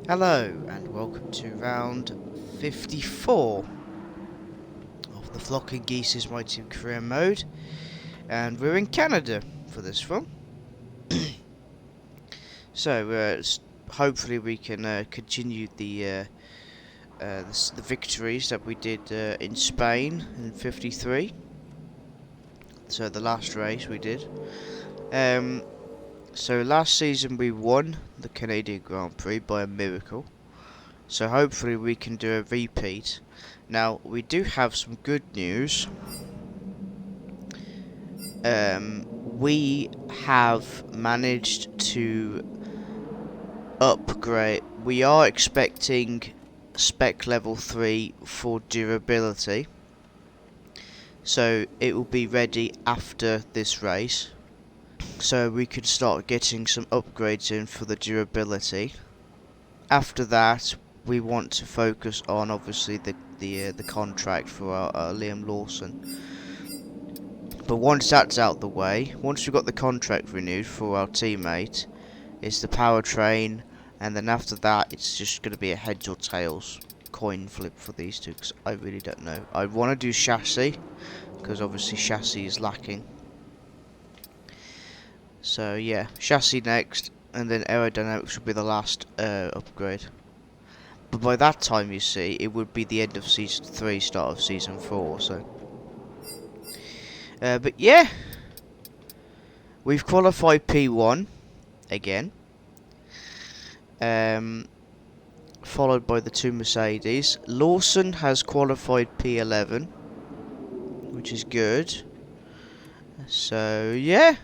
Hello and welcome to round 54 of the Flocking Geese's My Team Career mode, and we're in Canada for this one. So hopefully we can continue the victories that we did in Spain in 53. So the last race we did. So last season we won the Canadian Grand Prix by a miracle. So hopefully we can do a repeat. Now we do have some good news. We have managed to upgrade. We are expecting spec level 3 for durability. So it will be ready after this race. So we could start getting some upgrades in for the durability. After that, we want to focus on obviously the contract for our Liam Lawson. But once that's out the way, once we've got the contract renewed for our teammate, it's the powertrain, and then after that it's just going to be a heads or tails coin flip for these two, because I really don't know. I want to do chassis, because obviously chassis is lacking. So yeah, chassis next, and then aerodynamics will be the last upgrade. But by that time, you see, it would be the end of Season 3, start of Season 4, so... but yeah, we've qualified P1, again. Followed by the two Mercedes. Lawson has qualified P11, which is good. So, yeah,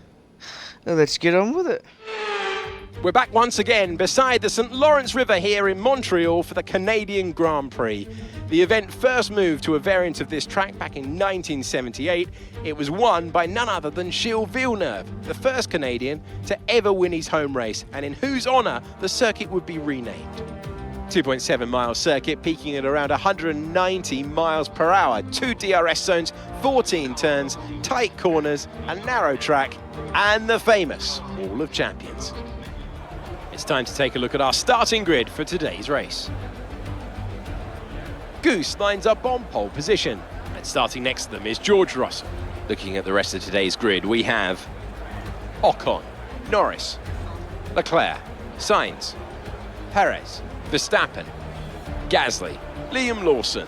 let's get on with it. We're back once again beside the St. Lawrence River here in Montreal for the Canadian Grand Prix. The event first moved to a variant of this track back in 1978. It was won by none other than Gilles Villeneuve, the first Canadian to ever win his home race, and in whose honour the circuit would be renamed. 2.7 mile circuit peaking at around 190 miles per hour, 2 DRS zones, 14 turns, tight corners, a narrow track, and the famous Wall of Champions. It's time to take a look at our starting grid for today's race. Goose lines up on pole position, and starting next to them is George Russell. Looking at the rest of today's grid, we have Ocon, Norris, Leclerc, Sainz, Perez, Verstappen, Gasly, Liam Lawson,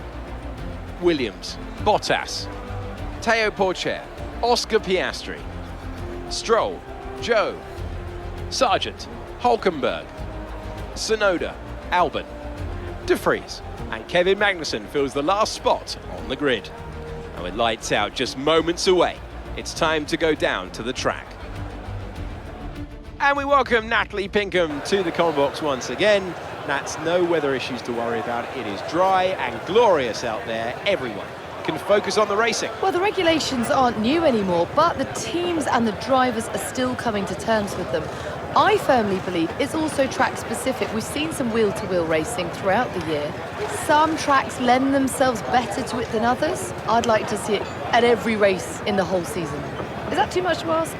Williams, Bottas, Teo Porcher, Oscar Piastri, Stroll, Joe, Sargent, Hulkenberg, Tsunoda, Albon, De Vries, and Kevin Magnussen fills the last spot on the grid. And with lights out just moments away, it's time to go down to the track. And we welcome Natalie Pinkham to the Convox once again. Nats, no weather issues to worry about. It is dry and glorious out there. Everyone can focus on the racing. Well, the regulations aren't new anymore, but the teams and the drivers are still coming to terms with them. I firmly believe it's also track specific. We've seen some wheel-to-wheel racing throughout the year. Some tracks lend themselves better to it than others. I'd like to see it at every race in the whole season. Is that too much to ask?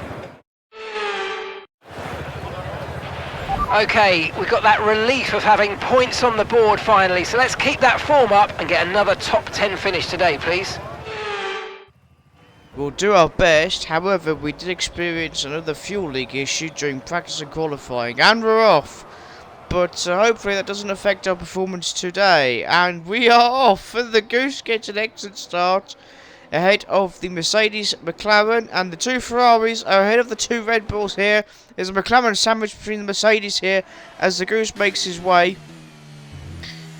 Okay, we've got that relief of having points on the board finally, so let's keep that form up and get another top 10 finish today, please. We'll do our best. However, we did experience another fuel leak issue during practice and qualifying, and we're off. But hopefully that doesn't affect our performance today. And we are off, and the Goose gets an excellent start ahead of the Mercedes, McLaren, and the two Ferraris are ahead of the two Red Bulls here. There's a McLaren sandwich between the Mercedes here as the Goose makes his way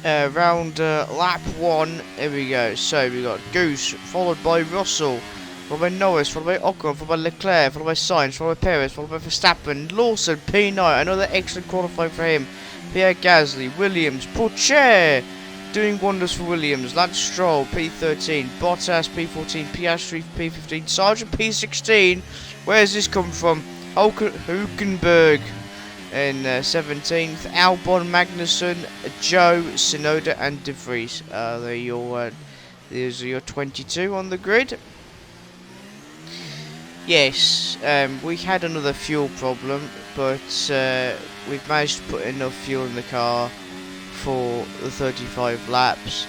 around lap 1. Here we go. So we got Goose followed by Russell, followed by Norris, followed by Ocon, followed by Leclerc, followed by Sainz, followed by Perez, followed by Verstappen, Lawson, P9, another excellent qualifying for him, Pierre Gasly, Williams, Porcher, doing wonders for Williams, Lance Stroll, P13, Bottas, P14, Piastri, P15, Sargent, P16, where's this come from? Hulkenberg in 17th, Albon, Magnussen, Joe, Tsunoda, and De Vries. These are your 22 on the grid. Yes, we had another fuel problem, but we've managed to put enough fuel in the car for the 35 laps.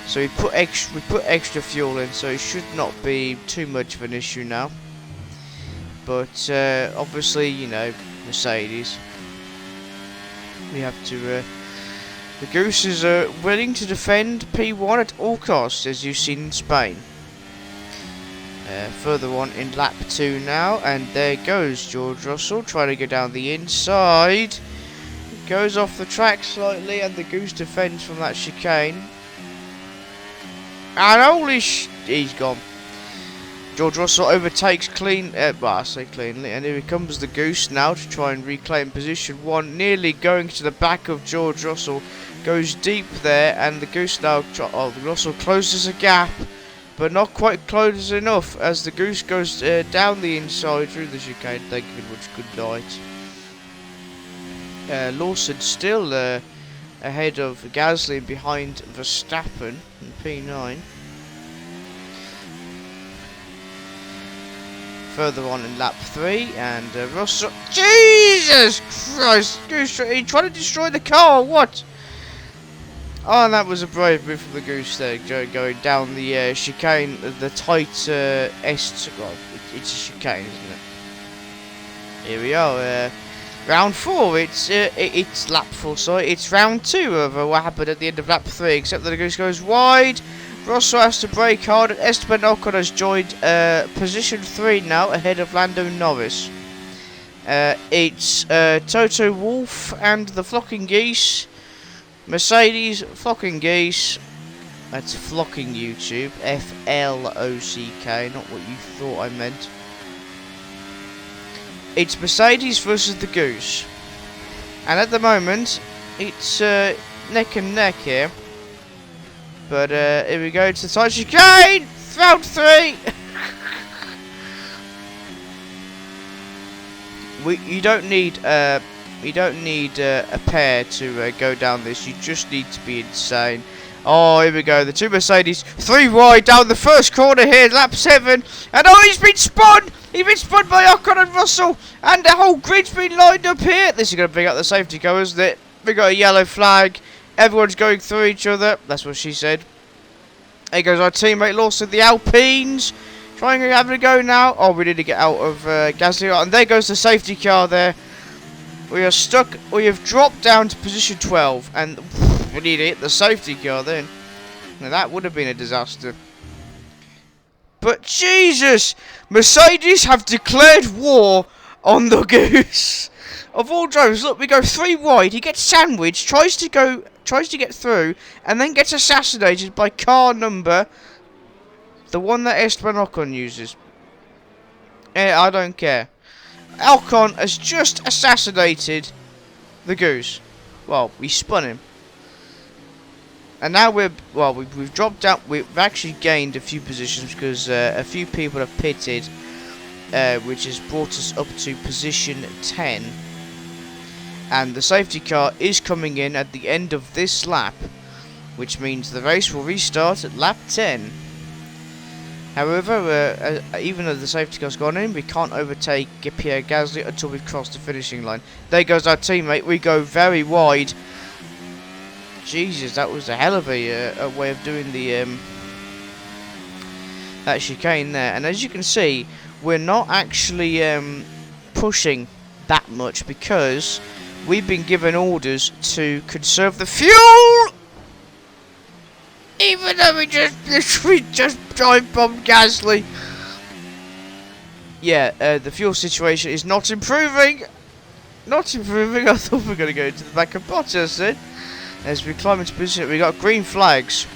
So we put extra fuel in, so it should not be too much of an issue now. But obviously, you know, Mercedes, we have to. The Gooses are willing to defend P1 at all costs, as you've seen in Spain. Further on in lap 2 now, and there goes George Russell trying to go down the inside. Goes off the track slightly, and the Goose defends from that chicane. And holy he's gone. George Russell overtakes well, I say cleanly, and here comes the Goose now to try and reclaim position 1, nearly going to the back of George Russell. Goes deep there, and the Goose now, Russell closes a gap, but not quite close enough as the Goose goes down the inside through the chicane. Thank you very much, good night. Lawson still ahead of Gasly, behind Verstappen in P9. Further on in lap 3, and Russell. Jesus Christ! Goose, he tried to destroy the car, or what? Oh, and that was a brave move from the Goose there, going down the chicane, the tight well, it's a chicane, isn't it? Here we are, round 4, it's lap 4, sorry, it's round 2 of what happened at the end of lap 3, except that the Goose goes wide. Russell has to brake hard, and Esteban Ocon has joined position 3 now, ahead of Lando Norris. It's Toto Wolff and the Flocking Geese. Mercedes, Flocking Geese. That's Flocking YouTube. F-L-O-C-K, not what you thought I meant. It's Mercedes versus the Goose. And at the moment, it's neck and neck here. But here we go to the side chicane! Round 3! You don't need a pair to go down this. You just need to be insane. Oh, here we go. The two Mercedes, 3 wide down the first corner here, lap 7. And oh, he's been spun! He's been spun by Ocon and Russell. And the whole grid's been lined up here. This is going to bring up the safety car, isn't it? We got a yellow flag. Everyone's going through each other. That's what she said. There goes our teammate Lawson, the Alpines. Trying to have a go now. Oh, we need to get out of Gasly. And there goes the safety car there. We are stuck. We have dropped down to position 12. And we need to hit the safety car then. Now that would have been a disaster. But Jesus! Mercedes have declared war on the Goose. Of all drivers, look, we go 3 wide. He gets sandwiched, tries to get through, and then gets assassinated by car number, the one that Esteban Ocon uses. I don't care. Ocon has just assassinated the Goose. Well, we spun him, and now we've dropped out. We've actually gained a few positions because a few people have pitted, which has brought us up to position 10. And the safety car is coming in at the end of this lap, which means the race will restart at lap 10. However, even though the safety car's gone in, we can't overtake Pierre Gasly until we've crossed the finishing line. There goes our teammate. We go very wide. Jesus, that was a hell of a way of doing the that chicane there. And as you can see, we're not actually pushing that much because we've been given orders to conserve the fuel, even though we just drive bombed Gasly. Yeah, the fuel situation is not improving. Not improving. I thought we were going to go into the back of Bottas then. As we climb into position, we got green flags.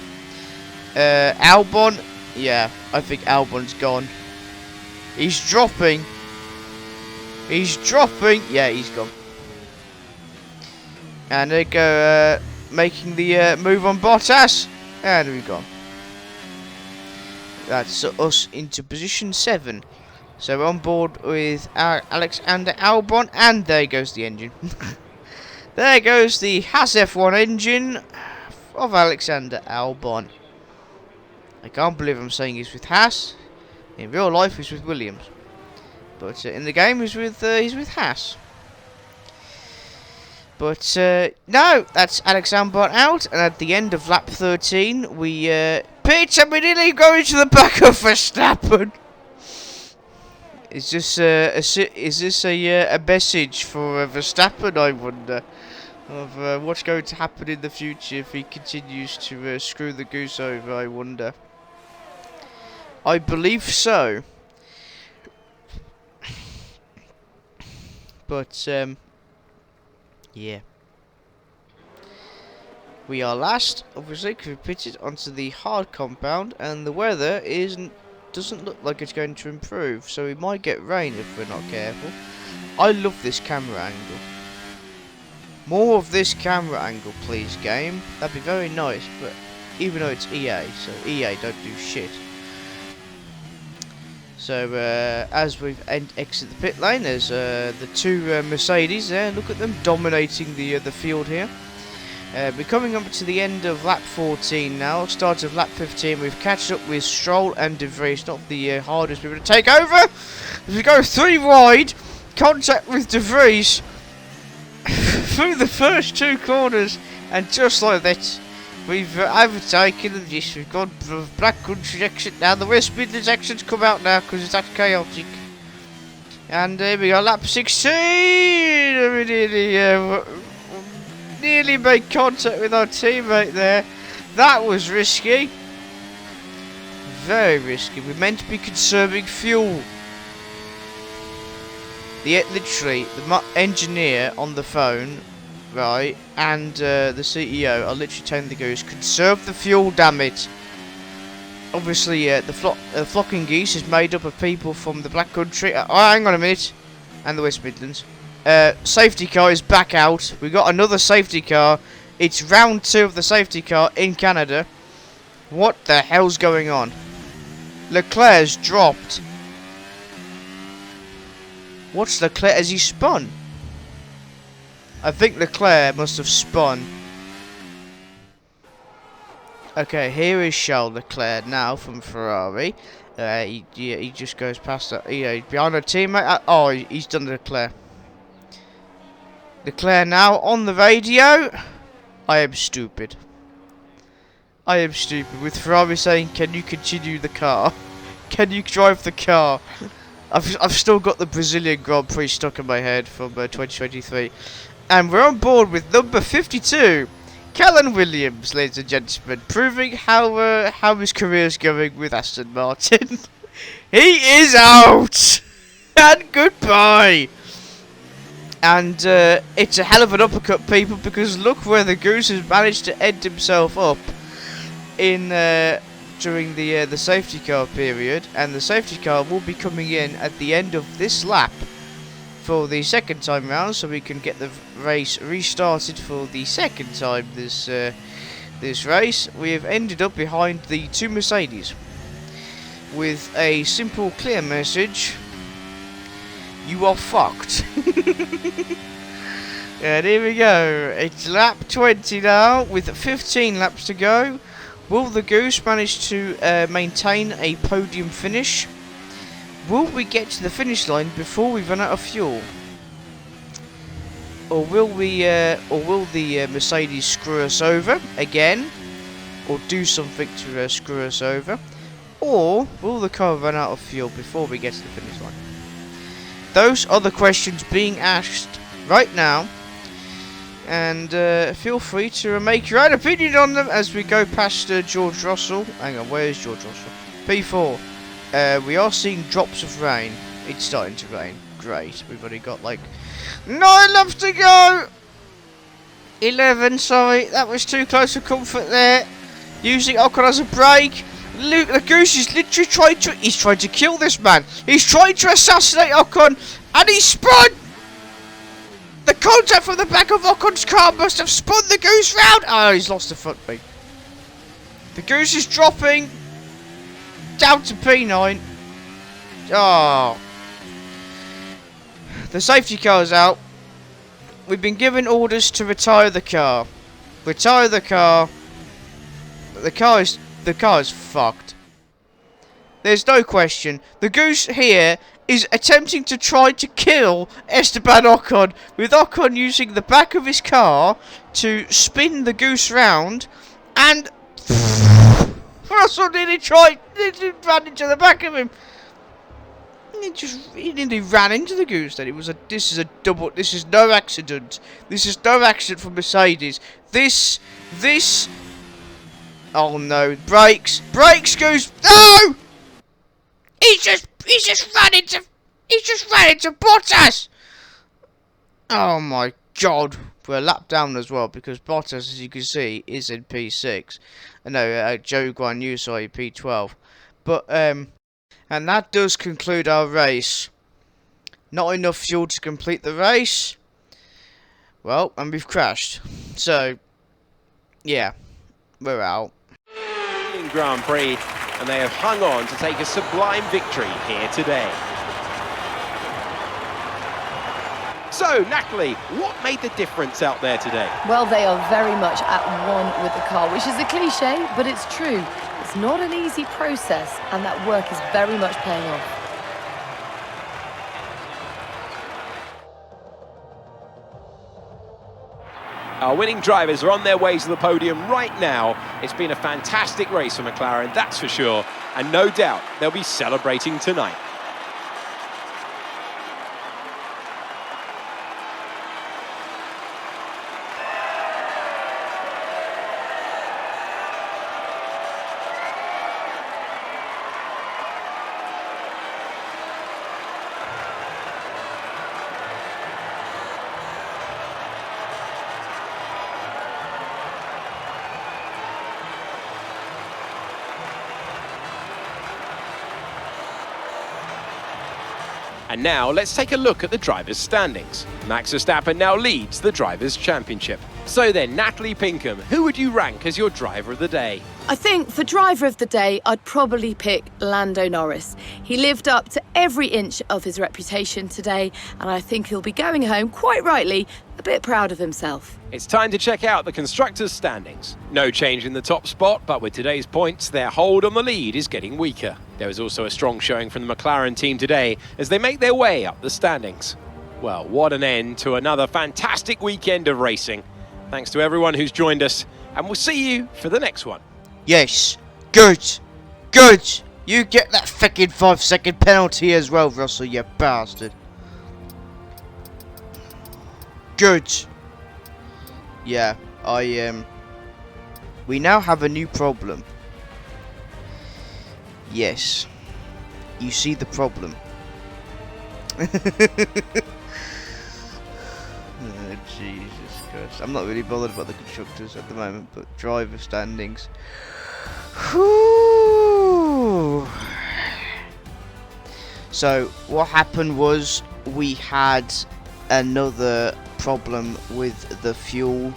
Albon, yeah, I think Albon's gone. He's dropping. He's dropping. Yeah, he's gone. And they go making the move on Bottas. And we've gone. That's us into position 7. So we're on board with Alexander Albon. And there goes the engine. There goes the Haas F1 engine of Alexander Albon. I can't believe I'm saying he's with Haas. In real life he's with Williams. But in the game he's with Haas. But no, that's Alex Albon out, and at the end of lap 13, we pitch and we nearly go into the back of Verstappen. Is this a message for Verstappen? I wonder of what's going to happen in the future if he continues to screw the goose over. I wonder. I believe so. But yeah. We are last, obviously, because we pitched onto the hard compound, and the weather doesn't look like it's going to improve, so we might get rain if we're not careful. I love this camera angle. More of this camera angle, please, game. That'd be very nice, but even though it's EA, so EA don't do shit. So, as we've exited the pit lane, there's the two Mercedes there. Look at them dominating the field here. We're coming up to the end of lap 14 now. Start of lap 15. We've catched up with Stroll and De Vries. Not the hardest people to take over. As we go 3 wide, contact with De Vries through the first 2 corners, and just like that, we've overtaken this. We've got the Black Country exit now. The West Midlands exit's come out now because it's that chaotic. And here we go, lap 16. We nearly made contact with our teammate there. That was risky. Very risky. We're meant to be conserving fuel. Literally, the engineer on the phone, right, and the CEO are literally telling the Goose, conserve the fuel, damn it. Obviously, the flocking Geese is made up of people from the Black Country. Oh, hang on a minute. And the West Midlands. Safety car is back out. We got another safety car. It's round 2 of the safety car in Canada. What the hell's going on? Leclerc's dropped. What's Leclerc? Has he spun? I think Leclerc must have spun. Okay, here is Charles Leclerc now from Ferrari. He just goes past that. He's behind a teammate. Oh, he's done Leclerc. Leclerc now on the radio. I am stupid. I am stupid. With Ferrari saying, can you continue the car? Can you drive the car? I've still got the Brazilian Grand Prix stuck in my head from 2023. And we're on board with number 52, Callan Williams, ladies and gentlemen, proving how his career is going with Aston Martin. He is out! And goodbye! And it's a hell of an uppercut, people, because look where the Goose has managed to end himself up in during the safety car period, and the safety car will be coming in at the end of this lap for the second time round, so we can get the race restarted for the second time this race. We have ended up behind the 2 Mercedes with a simple, clear message: you are fucked. And here we go. It's lap 20 now, with 15 laps to go. Will the Goose manage to maintain a podium finish? Will we get to the finish line before we run out of fuel? Or will the Mercedes screw us over again? Or do something to screw us over? Or will the car run out of fuel before we get to the finish line? Those are the questions being asked right now. And feel free to make your own opinion on them as we go past George Russell. Hang on, where is George Russell? P4. We are seeing drops of rain. It's starting to rain. Great. We've only got like 9 laps to go. 11, sorry. That was too close for comfort there. Using Ocon as a brake. Luke, the Goose is literally he's trying to kill this man. He's trying to assassinate Ocon, and he spun. The contact from the back of Ocon's car must have spun the Goose round. Oh, he's lost the front wing. The Goose is dropping down to P9. Oh. The safety car's out. We've been given orders to retire the car. Retire the car. The car is fucked. There's no question. The Goose here is attempting to try to kill Esteban Ocon, with Ocon using the back of his car to spin the Goose round, and Russell nearly ran into the back of him. He nearly ran into the Goose. Then this is no accident. This is no accident for Mercedes. This. Oh no! Brakes, Goose! No! He's just ran into Bottas. Oh my God! We're a lap down as well because Bottas, as you can see, is in P6. No, Joe Guan Yu, sorry, P12. But and that does conclude our race. Not enough fuel to complete the race. Well, and we've crashed. So, yeah, we're out. In Grand Prix, and they have hung on to take a sublime victory here today. So, Natalie, what made the difference out there today? Well, they are very much at one with the car, which is a cliche, but it's true. It's not an easy process, and that work is very much paying off. Our winning drivers are on their way to the podium right now. It's been a fantastic race for McLaren, that's for sure, and no doubt they'll be celebrating tonight. And now let's take a look at the drivers' standings. Max Verstappen now leads the Drivers' Championship. So then, Natalie Pinkham, who would you rank as your driver of the day? I think for driver of the day, I'd probably pick Lando Norris. He lived up to every inch of his reputation today, and I think he'll be going home, quite rightly, a bit proud of himself. It's time to check out the Constructors' standings. No change in the top spot, but with today's points, their hold on the lead is getting weaker. There was also a strong showing from the McLaren team today as they make their way up the standings. Well, what an end to another fantastic weekend of racing. Thanks to everyone who's joined us, and we'll see you for the next one. Yes, good. You get that fucking 5-second penalty as well, Russell, you bastard. Good. Yeah, we now have a new problem. Yes. You see the problem. Oh, Jesus Christ. I'm not really bothered about the constructors at the moment, but driver standings. Whew. So, what happened was we had another problem with the fuel.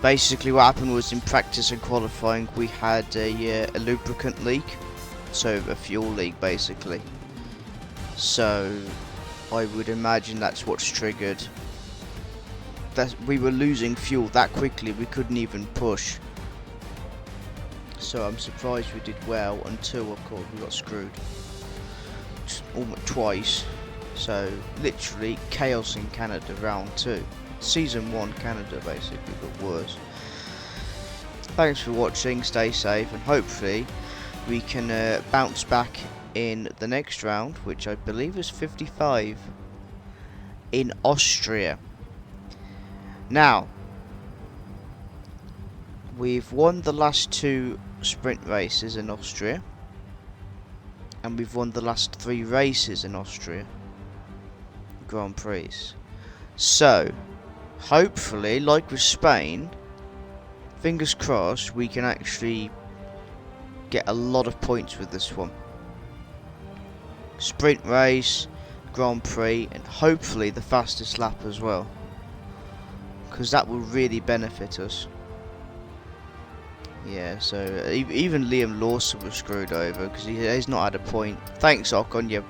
Basically what happened was in practice and qualifying we had a lubricant leak, so a fuel leak basically. So I would imagine that's what's triggered. That we were losing fuel that quickly we couldn't even push. So I'm surprised we did well until of course we got screwed almost twice. So literally chaos in Canada round 2. Season 1 Canada basically, but worse. Thanks for watching, stay safe, and hopefully we can bounce back in the next round, which I believe is 55 in Austria. Now, we've won the last 2 sprint races in Austria, and we've won the last 3 races in Austria Grand Prix. So hopefully, like with Spain, fingers crossed, we can actually get a lot of points with this one. Sprint race, Grand Prix, and hopefully the fastest lap as well, because that will really benefit us. Yeah, so even Liam Lawson was screwed over because he's not had a point. Thanks, Ocon, you